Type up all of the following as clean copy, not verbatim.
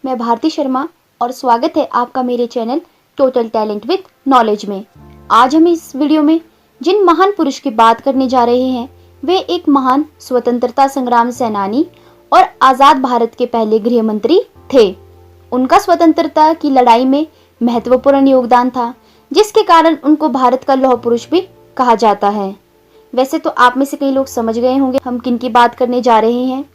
मैं भारती शर्मा और स्वागत है आपका मेरे channel total talent with knowledge में। आज हम इस वीडियो में जिन महान पुरुष की बात करने जा रहे हैं वे एक महान स्वतंत्रता संग्राम सेनानी और आज़ाद भारत के पहले गृह मंत्री थे। उनका स्वतंत्रता की लड़ाई में महत्वपूर्ण योगदान था, जिसके कारण उनको भारत का लौह पुरुष भी कहा जाता है। वैसे तो आप में से कई लोग समझ गए होंगे हम किन की बात करने जा रहे हैं,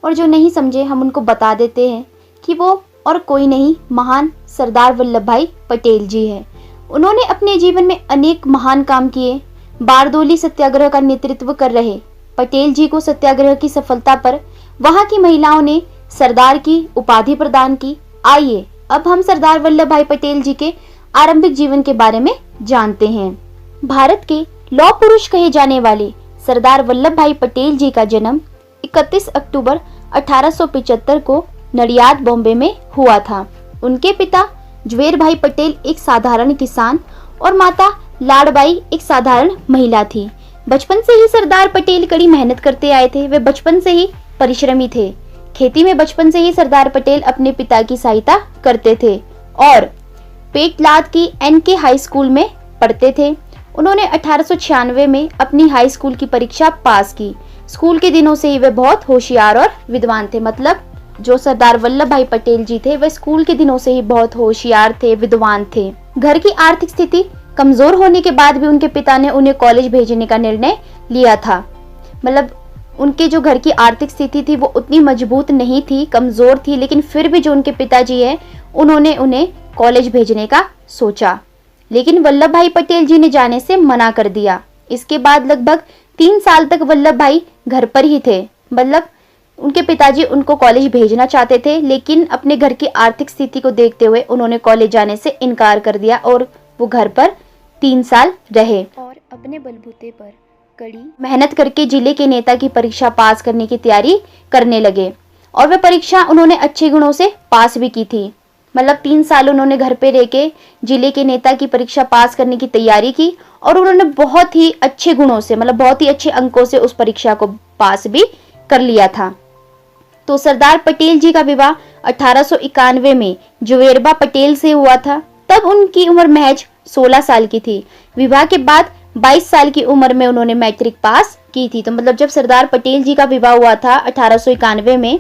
और जो नहीं समझे हम उनको बता देते हैं कि वो और कोई नहीं महान सरदार वल्लभ भाई पटेल जी हैं। उन्होंने अपने जीवन में अनेक महान काम किए। बारदोली सत्याग्रह का नेतृत्व कर रहे पटेल जी को सत्याग्रह की सफलता पर वहां की महिलाओं ने सरदार की उपाधि प्रदान की। आइए अब हम सरदार वल्लभ भाई पटेल जी के आरंभिक जीवन के बारे में जानते हैं। भारत के लौह पुरुष कहे जाने वाले सरदार वल्लभ भाई पटेल जी का जन्म 31 अक्टूबर 1875 को नडियाद बॉम्बे में हुआ था। उनके पिता जवेर भाई पटेल एक साधारण किसान और माता लाड़बाई एक साधारण महिला थी। बचपन से ही सरदार पटेल कड़ी मेहनत करते आए थे। वे बचपन से ही परिश्रमी थे। खेती में बचपन से ही सरदार पटेल अपने पिता की सहायता करते थे और पेटलाद की एनके हाई स्कूल में पढ़ते थे। उन्होंने 1896 में अपनी हाई स्कूल की परीक्षा पास की। स्कूल के दिनों से ही वे बहुत होशियार और विद्वान थे। मतलब जो सरदार वल्लभ भाई पटेल जी थे वे स्कूल के दिनों से ही बहुत होशियार थे, विद्वान थे। घर की आर्थिक स्थिति कमजोर होने के बाद भी उनके पिता ने उन्हें कॉलेज भेजने का निर्णय लिया था। मतलब उनके जो घर की आर्थिक स्थिति थी वो उतनी मजबूत नहीं थी, कमजोर थी, लेकिन फिर भी जो उनके पिताजी है उन्होंने उन्हें कॉलेज भेजने का सोचा, लेकिन वल्लभ भाई पटेल जी ने जाने से मना कर दिया। इसके बाद लगभग 3 साल तक वल्लभ भाई घर पर ही थे। मतलब उनके पिताजी उनको कॉलेज भेजना चाहते थे, लेकिन अपने घर की आर्थिक स्थिति को देखते हुए उन्होंने कॉलेज जाने से इनकार कर दिया और वो घर पर 3 साल रहे और अपने बलबूते पर कड़ी मेहनत करके जिले के नेता की परीक्षा पास करने की तैयारी करने लगे और वह परीक्षा उन्होंने अच्छे गुणों से पास भी की थी। मतलब 3 साल उन्होंने घर पे रह के जिले के नेता की परीक्षा पास करने की तैयारी की और उन्होंने बहुत ही अच्छे गुणों से, मतलब बहुत ही अच्छे अंकों से उस परीक्षा को पास भी कर लिया था। तो सरदार पटेल जी का विवाह 1891 में जवेरबा पटेल से हुआ था। तब उनकी उम्र महज 16 साल की थी। विवाह के बाद 22 साल की उम्र में उन्होंने मैट्रिक पास की थी। तो मतलब जब सरदार पटेल जी का विवाह हुआ था 1891 में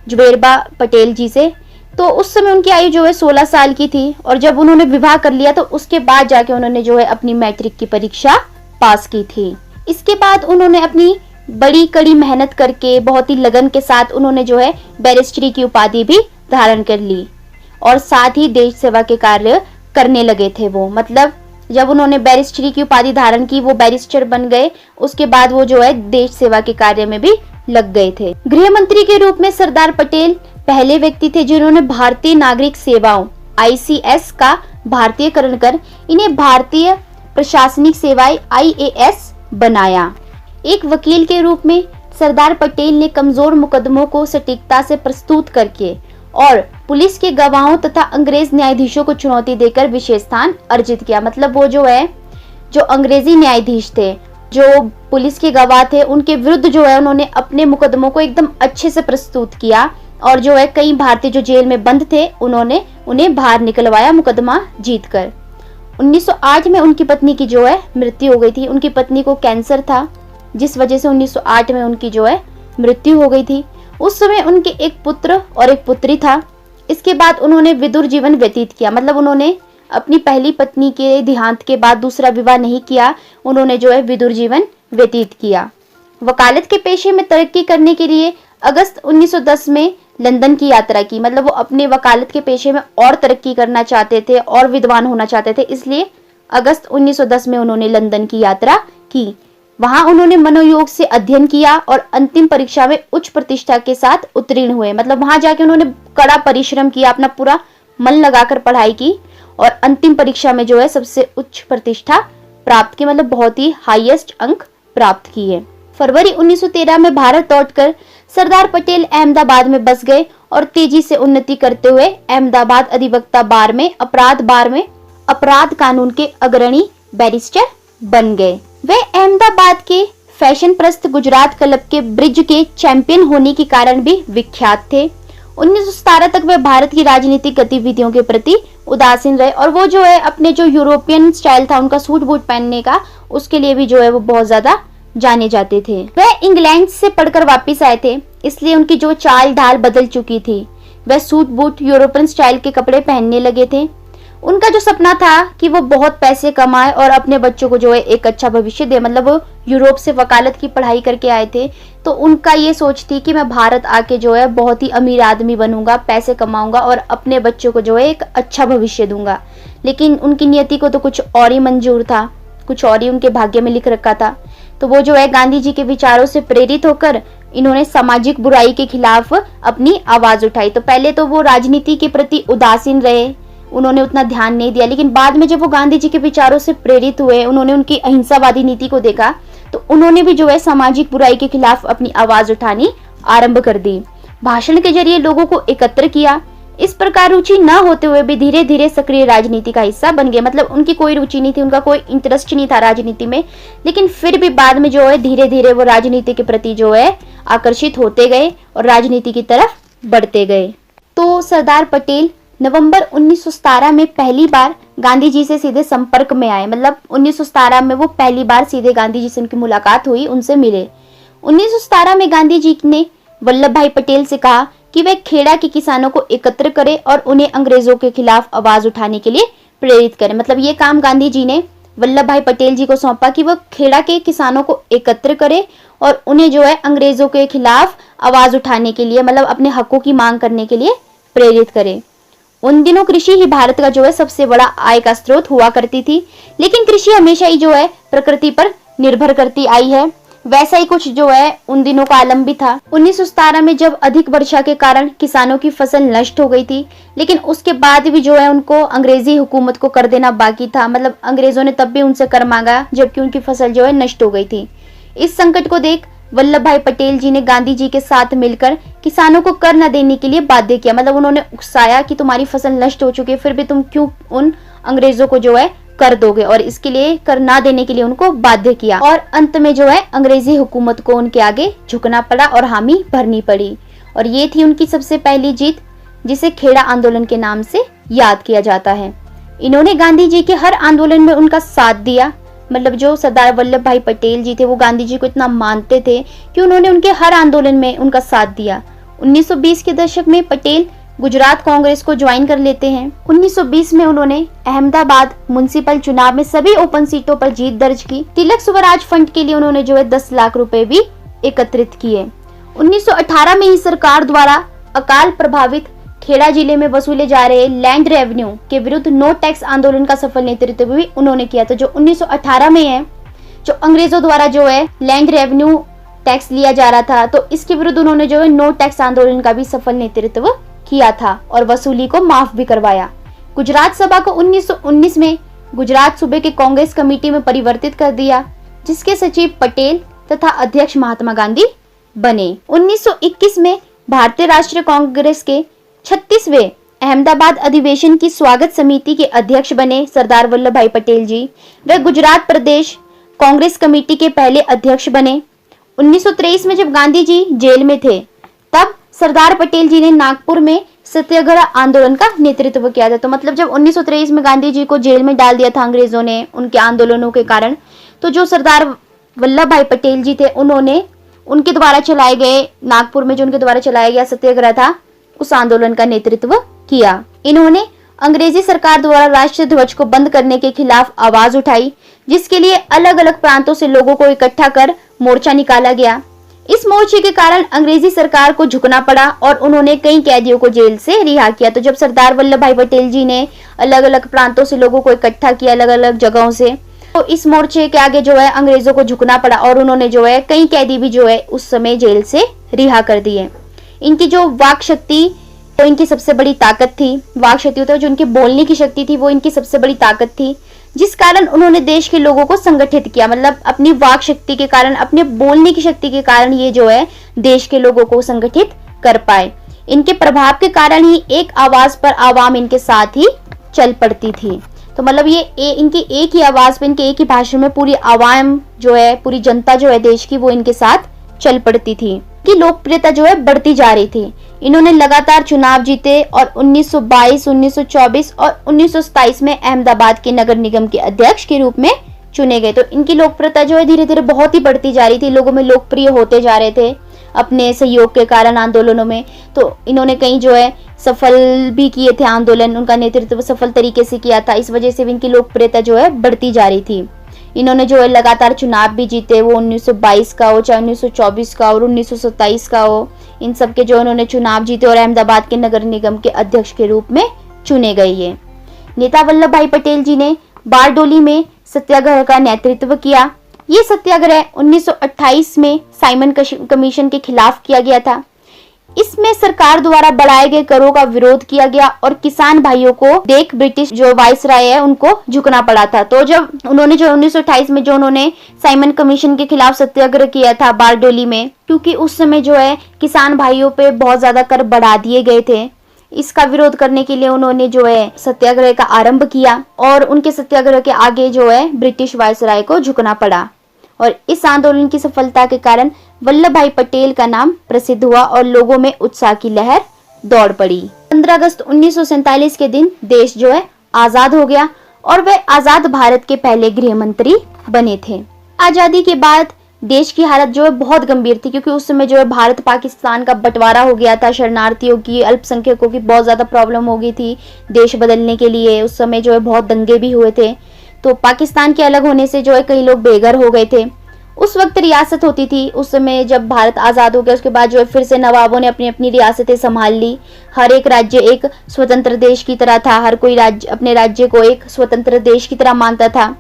जवेरबा पटेल जी से, तो उस समय उनकी आयु जो है 16 साल की थी और जब उन्होंने विवाह कर लिया तो उसके बाद जाके उन्होंने जो है अपनी मैट्रिक की परीक्षा पास की थी। इसके बाद उन्होंने अपनी बड़ी कड़ी मेहनत करके बहुत ही लगन के साथ उन्होंने जो है बैरिस्टरी की उपाधि भी धारण कर ली और साथ ही देश सेवा के कार्य करने लगे थे वो। मतलब जब उन्होंने बैरिस्टरी की उपाधि धारण की, वो बैरिस्टर बन गए, उसके बाद वो जो है देश सेवा के कार्य में भी लग गए थे। गृह मंत्री के रूप में सरदार पटेल पहले व्यक्ति थे जिन्होंने भारतीय नागरिक सेवाओं ICS का भारतीयकरण कर इन्हें भारतीय प्रशासनिक सेवाएं IAS बनाया। एक वकील के रूप में सरदार पटेल ने कमजोर मुकदमों को सटीकता से प्रस्तुत करके और पुलिस के गवाहों तथा अंग्रेज न्यायाधीशों को चुनौती देकर विशेष स्थान अर्जित किया। मतलब वो जो है जो अंग्रेजी न्यायाधीश थे, जो पुलिस के गवाह थे, उनके विरुद्ध जो है उन्होंने अपने मुकदमों को एकदम अच्छे से प्रस्तुत किया और जो है कई भारतीय जो जेल में बंद थे उन्होंने उन्हें बाहर निकलवाया मुकदमा जीतकर। 1908 में उनकी पत्नी की जो है मृत्यु हो गई थी। उनकी पत्नी को कैंसर था, जिस वजह से 1908 में उनकी जो है मृत्यु हो गई थी। उस समय उनके एक पुत्र और एक पुत्री था। इसके बाद उन्होंने विदुर जीवन व्यतीत किया। मतलब उन्होंने अपनी पहली पत्नी के देहांत के बाद दूसरा विवाह नहीं किया, उन्होंने जो है विदुर जीवन व्यतीत किया। वकालत के पेशे में तरक्की करने के लिए अगस्त 1910 में लंदन की यात्रा की। मतलब वो अपने वकालत के पेशे में और तरक्की करना चाहते थे और विद्वान होना चाहते थे, इसलिए अगस्त 1910 में उन्होंने लंदन की यात्रा की। वहां उन्होंने मनोयोग से अध्ययन किया और अंतिम परीक्षा में उच्च प्रतिष्ठा के साथ उत्तीर्ण हुए। मतलब वहां जाके उन्होंने कड़ा परिश्रम किया, अपना पूरा मन लगाकर पढ़ाई की और अंतिम परीक्षा में जो है सबसे उच्च प्रतिष्ठा प्राप्त की। मतलब बहुत ही हाईएस्ट अंक प्राप्त किए। फरवरी 1913 में भारत लौटकर सरदार पटेल अहमदाबाद में बस गए और तेजी से उन्नति करते हुए अहमदाबाद अधिवक्ता बार में अपराध कानून के अग्रणी बैरिस्टर बन गए। वे अहमदाबाद के फैशन प्रस्त गुजरात क्लब के ब्रिज के चैंपियन होने के कारण भी विख्यात थे। 1917 तक वे भारत की राजनीतिक गतिविधियों के प्रति उदासीन रहे और वो जो है अपने जो यूरोपियन स्टाइल था उनका सूट बूट पहनने का, उसके लिए भी जो है वो बहुत ज्यादा जाने जाते थे। वह इंग्लैंड से पढ़कर वापस आए थे, इसलिए उनकी जो चाल ढाल बदल चुकी थी। वह सूट बूट यूरोपियन स्टाइल के कपड़े पहनने लगे थे। उनका जो सपना था कि वो बहुत पैसे कमाए और अपने बच्चों को जो है एक अच्छा भविष्य दे। मतलब वो यूरोप से वकालत की पढ़ाई करके आए थे, तो उनका ये सोच थी कि मैं भारत आके जो है बहुत ही अमीर आदमी बनूंगा, पैसे कमाऊंगा और अपने बच्चों को जो है एक अच्छा भविष्य दूंगा। लेकिन उनकी नियति को तो कुछ और ही मंजूर था, कुछ और ही उनके भाग्य में लिख रखा था। तो वो जो है गांधी जी के विचारों से प्रेरित होकर इन्होंने सामाजिक बुराई के खिलाफ अपनी आवाज उठाई। तो पहले तो वो राजनीति के प्रति उदासीन रहे, उन्होंने उतना ध्यान नहीं दिया, लेकिन बाद में जब वो गांधी जी के विचारों से प्रेरित हुए, उन्होंने उनकी अहिंसावादी नीति को देखा, तो उन्होंने भी जो है सामाजिक बुराई के खिलाफ अपनी आवाज उठानी आरंभ कर दी। भाषण के जरिए लोगों को एकत्र किया। इस प्रकार रुचि न होते हुए भी धीरे धीरे सक्रिय राजनीति का हिस्सा बन गए। मतलब उनकी कोई रुचि नहीं थी, उनका कोई इंटरेस्ट नहीं था राजनीति में, लेकिन फिर भी बाद में जो है धीरे धीरे वो राजनीति के प्रति जो है आकर्षित होते गए और राजनीति की तरफ बढ़ते गए। तो सरदार पटेल नवंबर 1917 में पहली बार गांधी जी से सीधे संपर्क में आए। मतलब 1917 में वो पहली बार सीधे गांधी जी से उनकी मुलाकात हुई, उनसे मिले। 1917 में गांधी जी ने वल्लभ भाई पटेल से कहा कि वे खेड़ा के किसानों को एकत्र करें और उन्हें अंग्रेजों के खिलाफ आवाज उठाने के लिए प्रेरित करें। मतलब ये काम गांधी जी ने वल्लभ भाई पटेल जी को सौंपा कि वह खेड़ा के किसानों को एकत्र करे और उन्हें जो है अंग्रेजों के खिलाफ आवाज उठाने के लिए, मतलब अपने हकों की मांग करने के लिए प्रेरित करे। उन दिनों कृषि ही भारत का जो है सबसे बड़ा आय का स्रोत हुआ करती थी, लेकिन कृषि हमेशा ही जो है प्रकृति पर निर्भर करती आई है। वैसा ही कुछ जो है उन दिनों का आलम भी था। 1917 में जब अधिक वर्षा के कारण किसानों की फसल नष्ट हो गई थी, लेकिन उसके बाद भी जो है उनको अंग्रेजी हुकूमत को कर देना बाकी था। मतलब अंग्रेजों ने तब भी उनसे कर मांगा जबकि उनकी फसल जो है नष्ट हो गई थी। इस संकट को देख वल्लभ भाई पटेल जी ने गांधी जी के साथ मिलकर किसानों को कर न देने के लिए बाध्य किया। मतलब उन्होंने उकसाया कि तुम्हारी फसल नष्ट हो चुकी है, फिर भी तुम क्यों उन अंग्रेजों को जो है कर दोगे, और इसके लिए कर ना देने के लिए उनको बाध्य किया। और अंत में जो है अंग्रेजी हुकूमत को उनके आगे झुकना पड़ा और हामी भरनी पड़ी। और ये थी उनकी सबसे पहली जीत, जिसे खेड़ा आंदोलन के नाम से याद किया जाता है। इन्होंने गांधी जी के हर आंदोलन में उनका साथ दिया। मतलब जो सरदार वल्लभ भाई पटेल जी थे वो गांधी जी को इतना मानते थे कि उन्होंने उनके हर आंदोलन में उनका साथ दिया। 1920 के दशक में पटेल गुजरात कांग्रेस को ज्वाइन कर लेते हैं। 1920 में उन्होंने अहमदाबाद म्युनिसिपल चुनाव में सभी ओपन सीटों पर जीत दर्ज की। तिलक स्वराज फंड के लिए उन्होंने जो है 10 लाख रुपए भी एकत्रित किए। 1918 में ही सरकार द्वारा अकाल प्रभावित खेड़ा जिले में वसूले जा रहे लैंड रेवेन्यू के विरुद्ध नो टैक्स आंदोलन का सफल नेतृत्व भी उन्होंने किया था। जो 1918 में है, जो अंग्रेजों द्वारा जो है लैंड रेवेन्यू टैक्स लिया जा रहा था, तो इसके विरुद्ध उन्होंने जो है नो टैक्स आंदोलन का भी सफल नेतृत्व किया था और वसूली को माफ भी करवाया। गुजरात सभा को 1919 में गुजरात सूबे के कांग्रेस कमेटी में परिवर्तित कर दिया, जिसके सचिव पटेल तथा अध्यक्ष महात्मा गांधी बने। 1921 में भारतीय राष्ट्रीय कांग्रेस के 36वें अहमदाबाद अधिवेशन की स्वागत समिति के अध्यक्ष बने सरदार वल्लभ भाई पटेल जी। वे गुजरात प्रदेश कांग्रेस कमेटी के पहले अध्यक्ष बने। 1923 में जब गांधी जी जेल में थे, तब सरदार पटेल जी ने नागपुर में सत्याग्रह आंदोलन का नेतृत्व किया था। तो मतलब जब 1923 में गांधी जी को जेल में डाल दिया था अंग्रेजों ने उनके आंदोलनों के कारण, तो जो सरदार वल्लभ भाई पटेल जी थे उन्होंने उनके द्वारा चलाए गए नागपुर में जो उनके द्वारा चलाया गया सत्याग्रह था, उस आंदोलन का नेतृत्व किया। इन्होंने अंग्रेजी सरकार द्वारा राष्ट्रीय ध्वज को बंद करने के खिलाफ आवाज उठाई, जिसके लिए अलग अलग प्रांतों से लोगों को इकट्ठा कर मोर्चा निकाला गया। इस मोर्चे के कारण अंग्रेजी सरकार को झुकना पड़ा और उन्होंने कई कैदियों को जेल से रिहा किया। तो जब सरदार वल्लभ भाई पटेल जी ने अलग अलग प्रांतों से लोगों को इकट्ठा किया अलग अलग जगहों से, तो इस मोर्चे के आगे जो है अंग्रेजों को झुकना पड़ा और उन्होंने जो है कई कैदी भी जो है उस समय जेल से रिहा कर दिए। इनकी जो वाक शक्ति वो इनकी सबसे बड़ी ताकत थी। वाक शक्ति होता है जो इनकी बोलने की शक्ति थी, वो इनकी सबसे बड़ी ताकत थी, जिस कारण उन्होंने देश के लोगों को संगठित किया। मतलब अपनी वाक शक्ति के कारण, अपने बोलने की शक्ति के कारण ये जो है देश के लोगों को संगठित कर पाए। इनके प्रभाव के कारण ही एक आवाज पर आवाम इनके साथ ही चल पड़ती थी। तो मतलब ये इनकी एक ही आवाज पे, इनके एक ही भाषण में पूरी आवाम जो है, पूरी जनता जो है देश की, वो इनके साथ चल पड़ती थी। की लोकप्रियता जो है बढ़ती जा रही थी। इन्होंने लगातार चुनाव जीते और 1922, 1924 और 1927 में अहमदाबाद के नगर निगम के अध्यक्ष के रूप में चुने गए। तो इनकी लोकप्रियता जो है धीरे धीरे बहुत ही बढ़ती जा रही थी, लोगों में लोकप्रिय होते जा रहे थे अपने सहयोग के कारण आंदोलनों में। तो इन्होंने कई जो है सफल भी किए थे आंदोलन, उनका नेतृत्व सफल तरीके से किया था, इस वजह से भी इनकी लोकप्रियता जो है बढ़ती जा रही थी। इन्होंने जो है लगातार चुनाव भी जीते, वो 1922 का हो, चाहे 1924 का और 1927 का हो, इन सब के जो उन्होंने चुनाव जीते और अहमदाबाद के नगर निगम के अध्यक्ष के रूप में चुने गए। ये नेता वल्लभ भाई पटेल जी ने बारडोली में सत्याग्रह का नेतृत्व किया। ये सत्याग्रह 1928 में साइमन कमीशन के खिलाफ किया गया था। इसमें सरकार द्वारा बढ़ाए गए करों का विरोध किया गया और किसान भाइयों को देख ब्रिटिश जो वाइसराय है उनको झुकना पड़ा था। तो जब उन्होंने जो 1928 में जो उन्होंने साइमन कमीशन के खिलाफ सत्याग्रह किया था बारडोली में, क्योंकि उस समय जो है किसान भाइयों पे बहुत ज्यादा कर बढ़ा दिए गए थे, इसका विरोध करने के लिए उन्होंने जो है सत्याग्रह का आरंभ किया और उनके सत्याग्रह के आगे जो है ब्रिटिश वाइसराय को झुकना पड़ा। और इस आंदोलन की सफलता के कारण वल्लभ भाई पटेल का नाम प्रसिद्ध हुआ और लोगों में उत्साह की लहर दौड़ पड़ी। 15 अगस्त 1947 के दिन देश जो है आजाद हो गया और वे आजाद भारत के पहले गृह मंत्री बने थे। आजादी के बाद देश की हालत जो है बहुत गंभीर थी, क्योंकि उस समय जो है भारत पाकिस्तान का बंटवारा हो गया था, शरणार्थियों की, अल्पसंख्यकों की बहुत ज्यादा प्रॉब्लम हो गई थी देश बदलने के लिए। उस समय जो है बहुत दंगे भी हुए थे, तो पाकिस्तान के अलग होने से जो है कई लोग बेघर हो गए थे। उस वक्त रियासत होती थी, उस समय जब भारत आजाद हो गया उसके बाद जो है फिर से नवाबों ने अपनी अपनी रियासतें संभाल ली। हर एक राज्य एक स्वतंत्र देश की तरह था, हर कोई राज्य अपने राज्य को एक स्वतंत्र देश की तरह मानता था,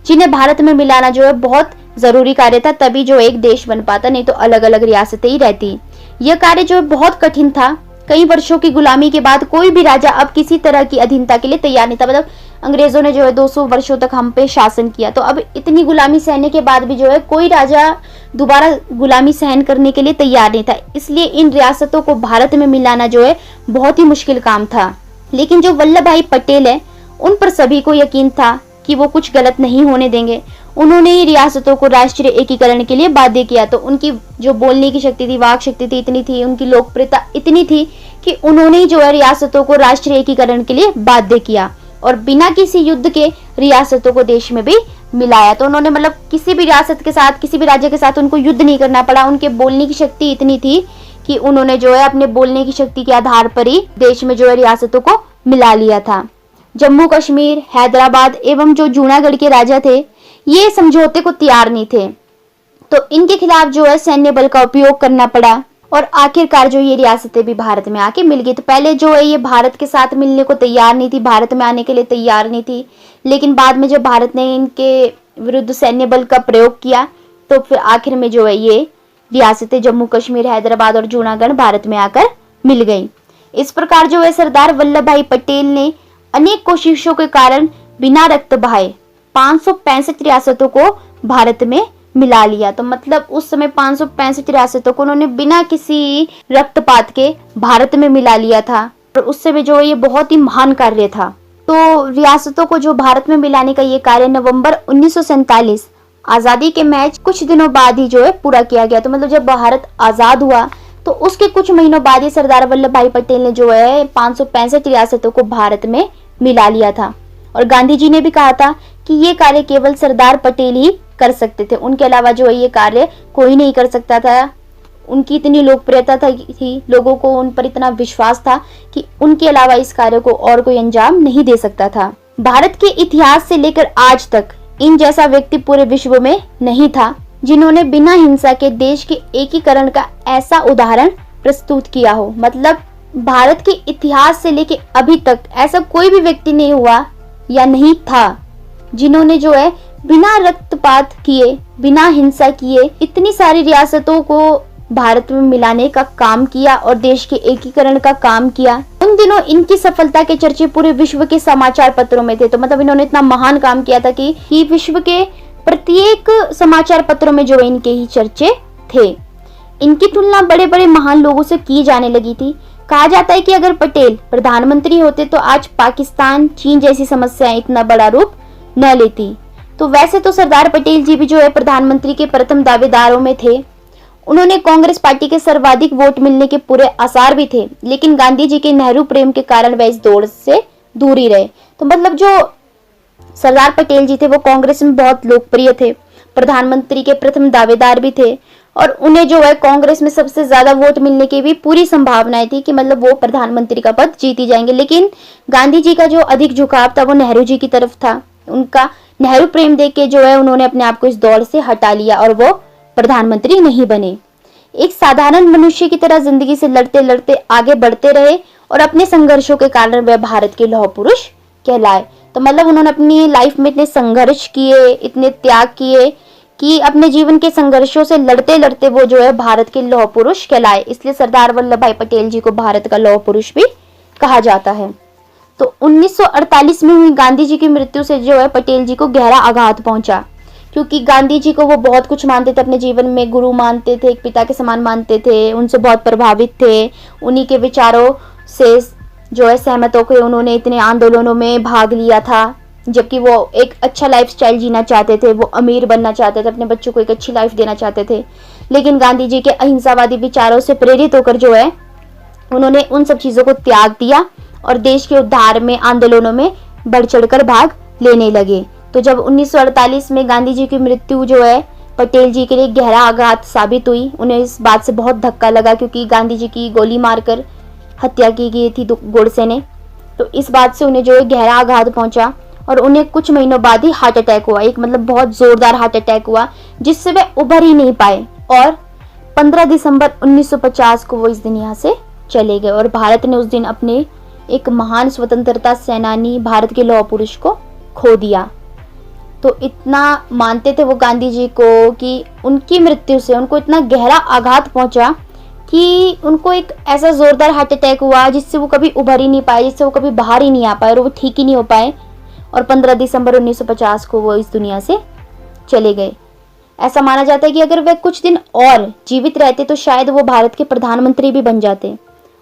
जिन्हें भारत में मिलाना जो है बहुत जरूरी कार्य था, तभी जो एक देश बन पाता, नहीं तो अलग अलग रियासतें ही रहती। यह कार्य जो है बहुत कठिन था। कई वर्षों की गुलामी के बाद कोई भी राजा अब किसी तरह की अधीनता के लिए तैयार नहीं था। मतलब अंग्रेजों ने जो है 200 वर्षों तक हम पे शासन किया, तो अब इतनी गुलामी सहने के बाद भी जो है कोई राजा दोबारा गुलामी सहन करने के लिए तैयार नहीं था। इसलिए इन रियासतों को भारत में मिलाना जो है बहुत ही मुश्किल काम था। लेकिन जो वल्लभ भाई पटेल है, उन पर सभी को यकीन था कि वो कुछ गलत नहीं होने देंगे। उन्होंने ही रियासतों को राष्ट्रीय एकीकरण के लिए बाध्य किया। तो उनकी जो बोलने की शक्ति थी, वाक शक्ति थी, इतनी थी, उनकी लोकप्रियता इतनी थी कि उन्होंने ही जो है रियासतों को राष्ट्रीय एकीकरण के लिए बाध्य किया और बिना किसी युद्ध के रियासतों को देश में भी मिलाया। तो उन्होंने मतलब किसी भी रियासत के साथ, किसी भी राज्य के साथ उनको युद्ध नहीं करना पड़ा। उनके बोलने की शक्ति इतनी थी कि उन्होंने जो है अपने बोलने की शक्ति के आधार पर ही देश में जो है रियासतों को मिला लिया था। जम्मू कश्मीर, हैदराबाद एवं जो जूनागढ़ के राजा थे, ये समझौते को तैयार नहीं थे, तो इनके खिलाफ जो है सैन्य बल का उपयोग करना पड़ा और आखिरकार जो ये रियासतें भी भारत में आके मिल गई। तो पहले जो है ये भारत के साथ मिलने को तैयार नहीं थी, भारत में आने के लिए तैयार नहीं थी, लेकिन बाद में जब भारत ने इनके विरुद्ध सैन्य बल का प्रयोग किया तो फिर आखिर में जो है ये रियासतें जम्मू कश्मीर, हैदराबाद और जूनागढ़ भारत में आकर मिल गई। इस प्रकार जो है सरदार वल्लभ भाई पटेल ने अनेक कोशिशों के कारण बिना रक्त बहाए 565 रियासतों को भारत में मिला लिया। तो मतलब उस समय 565 रियासतों को उन्होंने बिना किसी रक्तपात के भारत में मिला लिया था और उस समय जो ये बहुत ही महान कार्य था। तो रियासतों को जो भारत में मिलाने का ये कार्य नवंबर 1947 आजादी के मैच कुछ दिनों बाद ही जो है पूरा किया गया। तो मतलब जब भारत आजाद हुआ तो उसके कुछ महीनों बाद ही सरदार वल्लभ भाई पटेल ने जो है 565 रियासतों को भारत में मिला लिया था। और गांधी जी ने भी कहा था कि ये कार्य केवल सरदार पटेल ही कर सकते थे, उनके अलावा जो है ये कार्य कोई नहीं कर सकता था। उनकी इतनी लोकप्रियता थी, लोगों को उन पर इतना विश्वास था कि उनके अलावा इस कार्य को और कोई अंजाम नहीं दे सकता था। भारत के इतिहास से लेकर आज तक इन जैसा व्यक्ति पूरे विश्व में नहीं था जिन्होंने बिना हिंसा के देश के एकीकरण का ऐसा उदाहरण प्रस्तुत किया हो। मतलब भारत के इतिहास से लेकर अभी तक ऐसा कोई भी व्यक्ति नहीं हुआ या नहीं था जिन्होंने जो है बिना रक्तपात किए, बिना हिंसा किए इतनी सारी रियासतों को भारत में मिलाने का काम किया और देश के एकीकरण का काम किया। उन दिनों इनकी सफलता के चर्चे पूरे विश्व के समाचार पत्रों में थे। तो मतलब इन्होंने इतना महान काम किया था कि विश्व के प्रत्येक समाचार पत्रों में जो इनके ही चर्चे थे। इनकी तुलना बड़े बड़े महान लोगों से की जाने लगी थी। कहा जाता है कि अगर पटेल प्रधानमंत्री होते तो आज पाकिस्तान, चीन जैसी समस्याएं इतना बड़ा रूप न लेती। तो वैसे तो सरदार पटेल जी भी जो है प्रधानमंत्री के प्रथम दावेदारों में थे उन्होंने कांग्रेस पार्टी के सर्वाधिक वोट मिलने के पूरे आसार भी थे, लेकिन गांधी जी के नेहरू प्रेम के कारण वह इस दौड़ से दूर ही रहे। तो मतलब जो सरदार पटेल जी थे वो कांग्रेस में बहुत लोकप्रिय थे, प्रधानमंत्री के प्रथम दावेदार भी थे और उन्हें जो है कांग्रेस में सबसे ज्यादा वोट मिलने की भी पूरी संभावनाएं थी कि मतलब वो प्रधानमंत्री का पद जीत ही जाएंगे। लेकिन गांधी जी का जो अधिक झुकाव था वो नेहरू जी की तरफ था। उनका नेहरू प्रेम देख के जो है उन्होंने अपने आप को इस दौड़ से हटा लिया और वो प्रधानमंत्री नहीं बने। एक साधारण मनुष्य की तरह जिंदगी से लड़ते लड़ते आगे बढ़ते रहे और अपने संघर्षों के कारण वह भारत के लौह पुरुष कहलाए। तो मतलब उन्होंने अपनी लाइफ में इतने संघर्ष किए, इतने त्याग किए कि अपने जीवन के संघर्षों से लड़ते लड़ते वो जो है भारत के लौह पुरुष कहलाए। इसलिए सरदार वल्लभ भाई पटेल जी को भारत का लौह पुरुष भी कहा जाता है। तो 1948 में हुई गांधी जी की मृत्यु से जो है पटेल जी को गहरा आघात पहुंचा, क्योंकि गांधी जी को वो बहुत कुछ मानते थे, अपने जीवन में गुरु मानते थे, एक पिता के समान मानते थे, उनसे बहुत प्रभावित थे, उन्हीं के विचारों से जो है सहमत होकर उन्होंने इतने आंदोलनों में भाग लिया था। जबकि वो एक अच्छा लाइफस्टाइल जीना चाहते थे, वो अमीर बनना चाहते थे, अपने बच्चों को एक अच्छी लाइफ देना चाहते थे। लेकिन गांधी जी के अहिंसावादी विचारों से प्रेरित होकर जो है उन्होंने उन सब चीजों को त्याग दिया और देश के उद्धार में आंदोलनों में बढ़ चढ़कर भाग लेने लगे। तो जब 1948 में गांधी जी की मृत्यु जो है पटेल जी के लिए गहरा आघात साबित हुई, उन्हें इस बात से बहुत धक्का लगा क्योंकि गांधी जी की गोली मारकर हत्या की गई थी गोडसे ने। तो इस बात से उन्हें जो है गहरा आघात पहुंचा और उन्हें कुछ महीनों बाद ही हार्ट अटैक हुआ, एक मतलब बहुत जोरदार हार्ट अटैक हुआ जिससे वे उभर ही नहीं पाए और 15 दिसंबर 1950 को वो इस दुनिया से चले गए। और भारत ने उस दिन अपने एक महान स्वतंत्रता सेनानी, भारत के लौह पुरुष को खो दिया। तो इतना मानते थे वो गांधी जी को कि उनकी मृत्यु से उनको इतना गहरा आघात पहुंचा कि उनको एक ऐसा जोरदार हार्ट अटैक हुआ जिससे वो कभी उभर ही नहीं पाए, जिससे वो कभी बाहर ही नहीं आ पाए और वो ठीक ही नहीं हो पाए और 15 दिसंबर 1950 को वो इस दुनिया से चले गए। ऐसा माना जाता है कि अगर वे कुछ दिन और जीवित रहते तो शायद वो भारत के प्रधानमंत्री भी बन जाते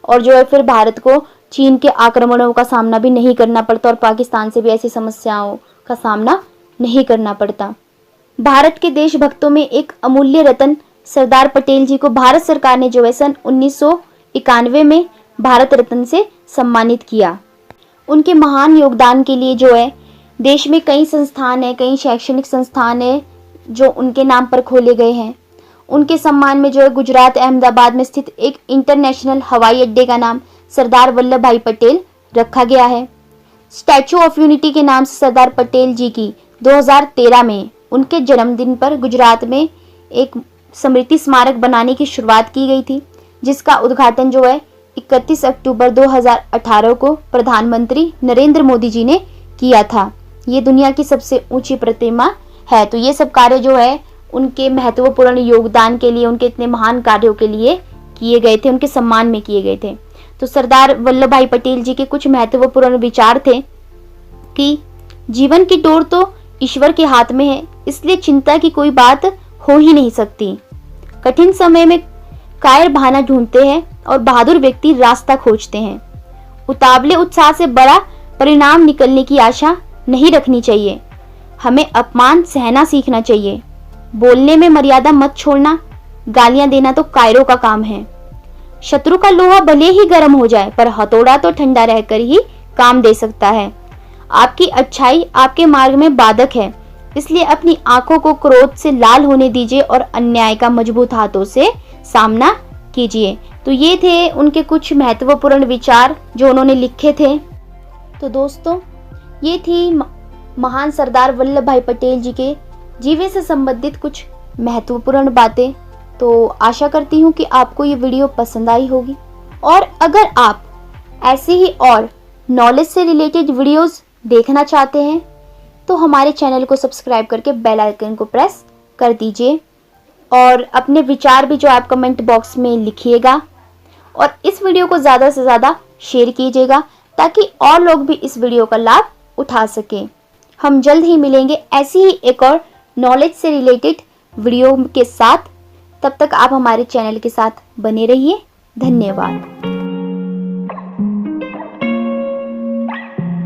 और जो है फिर भारत को चीन के आक्रमणों का सामना भी नहीं करना पड़ता और पाकिस्तान से भी ऐसी समस्याओं का सामना नहीं करना पड़ता। भारत के देशभक्तों में एक अमूल्य रत्न सरदार पटेल जी को भारत सरकार ने जो है सन 1991 में भारत रत्न से सम्मानित किया। उनके महान योगदान के लिए जो है देश में कई संस्थान है, कई शैक्षणिक संस्थान है जो उनके नाम पर खोले गए हैं। उनके सम्मान में जो है गुजरात अहमदाबाद में स्थित एक इंटरनेशनल हवाई अड्डे का नाम सरदार वल्लभ भाई पटेल रखा गया है। स्टैचू ऑफ यूनिटी के नाम से सरदार पटेल जी की 2013 में उनके जन्मदिन पर गुजरात में एक स्मृति स्मारक बनाने की शुरुआत की गई थी, जिसका उद्घाटन जो है 31 अक्टूबर 2018 को प्रधानमंत्री नरेंद्र मोदी जी ने किया था। ये दुनिया की सबसे ऊंची प्रतिमा है। तो ये सब कार्य जो है उनके महत्वपूर्ण योगदान के लिए, उनके इतने महान कार्यों के लिए किए गए थे, उनके सम्मान में किए गए थे। तो सरदार वल्लभ भाई पटेल जी के कुछ महत्वपूर्ण विचार थे कि जीवन की डोर तो ईश्वर के हाथ में है, इसलिए चिंता की कोई बात हो ही नहीं सकती। कठिन समय में कायर बहाना ढूंढते हैं और बहादुर व्यक्ति रास्ता खोजते हैं। उतावले उत्साह से बड़ा परिणाम निकलने की आशा नहीं रखनी चाहिए। हमें अपमान सहना सीखना चाहिए। बोलने में मर्यादा मत छोड़ना, गालियां देना तो कायरों का काम है। शत्रु का लोहा भले ही गर्म हो जाए पर हथौड़ा तो ठंडा रहकर ही काम दे सकता है। आपकी अच्छाई आपके मार्ग में बाधक है, इसलिए अपनी आंखों को क्रोध से लाल होने दीजिए और अन्याय का मजबूत हाथों से सामना कीजिए। तो ये थे उनके कुछ महत्वपूर्ण विचार जो उन्होंने लिखे थे। तो दोस्तों, ये थी महान सरदार वल्लभ भाई पटेल जी के जीवन से संबंधित कुछ महत्वपूर्ण बातें। तो आशा करती हूँ कि आपको ये वीडियो पसंद आई होगी और अगर आप ऐसे ही और नॉलेज से रिलेटेड वीडियोस देखना चाहते हैं तो हमारे चैनल को सब्सक्राइब करके बेल आइकन को प्रेस कर दीजिए और अपने विचार भी जो आप कमेंट बॉक्स में लिखिएगा और इस वीडियो को ज़्यादा से ज़्यादा शेयर कीजिएगा ताकि और लोग भी इस वीडियो का लाभ उठा सकें। हम जल्द ही मिलेंगे ऐसी ही एक और नॉलेज से रिलेटेड वीडियो के साथ। तब तक आप हमारे चैनल के साथ बने रहिए। धन्यवाद।